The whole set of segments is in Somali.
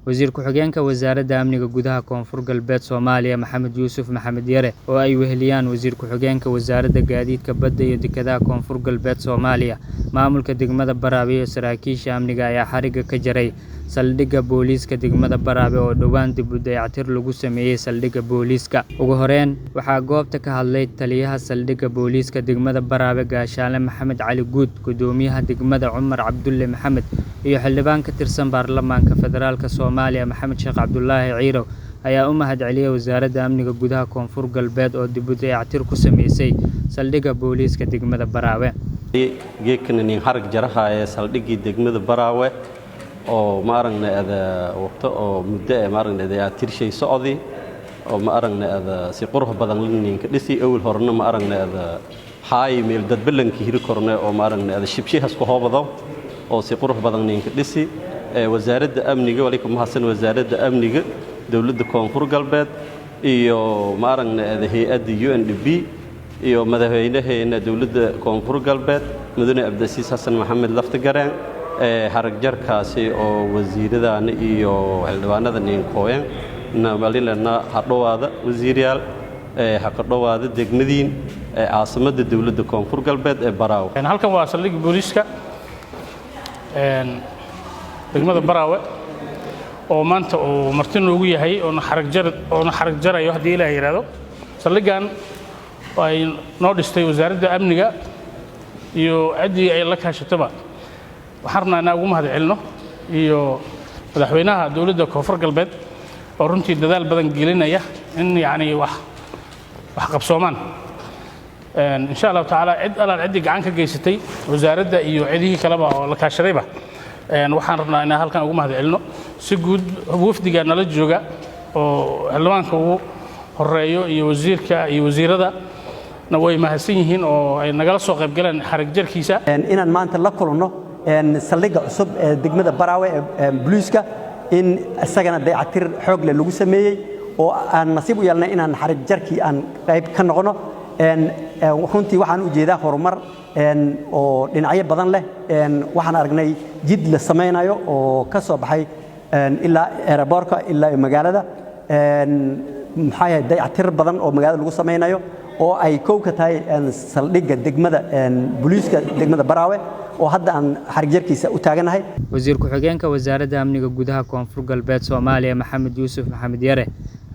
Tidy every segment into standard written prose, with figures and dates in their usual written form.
wasiir ku-xigeenka wasaaradda amniga gudaha Koonfur Galbeed Soomaaliya Maxamed Yuusuf Maxamed Yare oo ay weheliyaan wasiir ku-xigeenka wasaaradda gaadiidka badda iyo dekedaha Koonfur Galbeed Soomaaliya maamulka degmada Baraawe iyo saraakiisha amniga ayaa xariga ka jaray saldhigga booliiska degmada Baraawe oo dhawaan dib u dayactir lagu sameeyay saldhigga booliiska. Ugu horreyn waxaa goobta ka hadlay taliyaha saldhigga booliiska degmada Baraawe Gaashaale Maxamed Cali Guud, gudoomiyaha degmada Cumar Cabdulle Maxamed iyo xildhibaan ka tirsan baarlamaanka federaalka Soomaaliya Maxamed Sheekh Cabdullaahi Ciiro ayaa u mahadceliyay wasaaradda amniga gudaha Koonfur Galbeed oo dib u dayactir ku sameysay saldhigga booliiska degmada Baraawe. geekani xarag jaraha ee saldhiggii degmada Baraawe oo ma aragnaa waqti oo muddo ma aragnaa dayactir shay socdi oo ma aragnaa si qurux badan ninka dhisi awal horna ma aragnaa haay meel dad ballankii hiri kornay oo ma aragnaa shibshihaas ku hoobado oo si qurux badan ninka dhisi wasaaradda amniga walikum hasan wasaaradda amniga dawladda Koonfur Galbeed iyo ma aragnaa hay'adda UNDP iyo madaxweynaha dawladda Koonfur Galbeed mudane Abdasiis Xasan Maxamed Laftagareen xarag jarkaasi oo wasiiradan iyo xildhibaanada ninkooyan namalilana hadhowaada wasiirayaal xaqadhowaada degmadiin caasimada dawladda Koonfur Galbeed ee Baraawe. halkan waa saldhigga booliiska degmada Baraawe oo maanta oo martin ugu yahay oo xarag jarayo hadii la yiraahdo saldhiggan ay noo dhistay wasaaradda amniga iyo cidii ay la kaashataba waxaan rabnaa ugu mahadcelino iyo madaxweynaha dawladda Koonfur Galbeed oo runtii dadaal badan gelinaya in yaani wax qabsoomaan insha Allah taala cid gacan ka geysatay wasaaradda iyo cidii kaleba oo la kaashadayba waxaan rabnaa in halkan ugu mahadcelino si guud wafdiga nala jooga oo xildhibaanka ugu horeeyo iyo wasiirka iyo wasiirada way mahadsan yihiin oo ay nagala soo qayb galeen xarag jarkiisa inaan maanta la kulano saldhigga cusub ee degmada Baraawe ee booliiska in isagana dayactir xoog leh lagu sameeyay oo aan nasiib u yeelnay inaan xarag jarkii aan qayb ka noqono runtii waxaan u jeedaa horumar oo dhinacyo badan leh waxaan aragnay jid la sameynayo oo ka soo baxay ilaa airportka ilaa magaalada maxaa yahay dayactir badan oo magaalada lagu sameynayo oo ay koow ka tahay saldhigga degmada booliiska degmada Baraawe oo hadda aan xarig jarkiisa u taaganahay. Wasiir ku-xigeenka wasaaradda amniga gudaha Koonfur Galbeed Soomaaliya Maxamed Yuusuf Maxamed Yare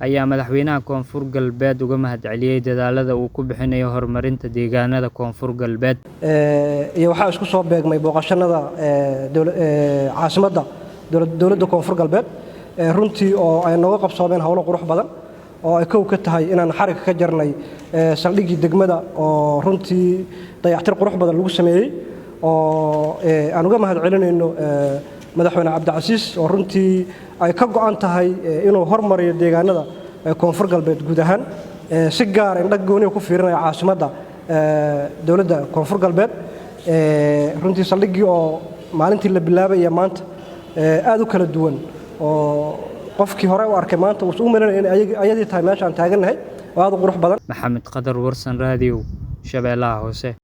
ayaa madaxweynaha Koonfur Galbeed uga mahadceliyay dadaalada uu ku bixinayo horumarinta deegaanada Koonfur Galbeed. iyo waxa isku soo beegmay booqashada caasimadda dawladda Koonfur Galbeed runtii oo ay nooga qabsoomeen hawlo qurux badan oo ay koow ka tahay inaan xarig ka jarnay saldhiggii degmada oo runtii dayactir qurux badan lagu sameeyay oo aan uga mahadcelinayno madaxweyne Cabdicasiis oo runtii ay ka go'an tahay inuu horumariyo deegaanada Koonfur Galbeed guud ahaan si gaar ah indhag gooni ku fiirinaya caasimadda dawladda Koonfur Galbeed runtii saldhiggii oo maalintii la bilaabay iyo maanta aad u kala duwan oo qofkii hore u arkay maanta uu u maleeyay in ayadii tahay meesha aan taaganahay oo aad u qurux badan. Maxamed Qadar Warsan Radio Shabeellaha Hoose.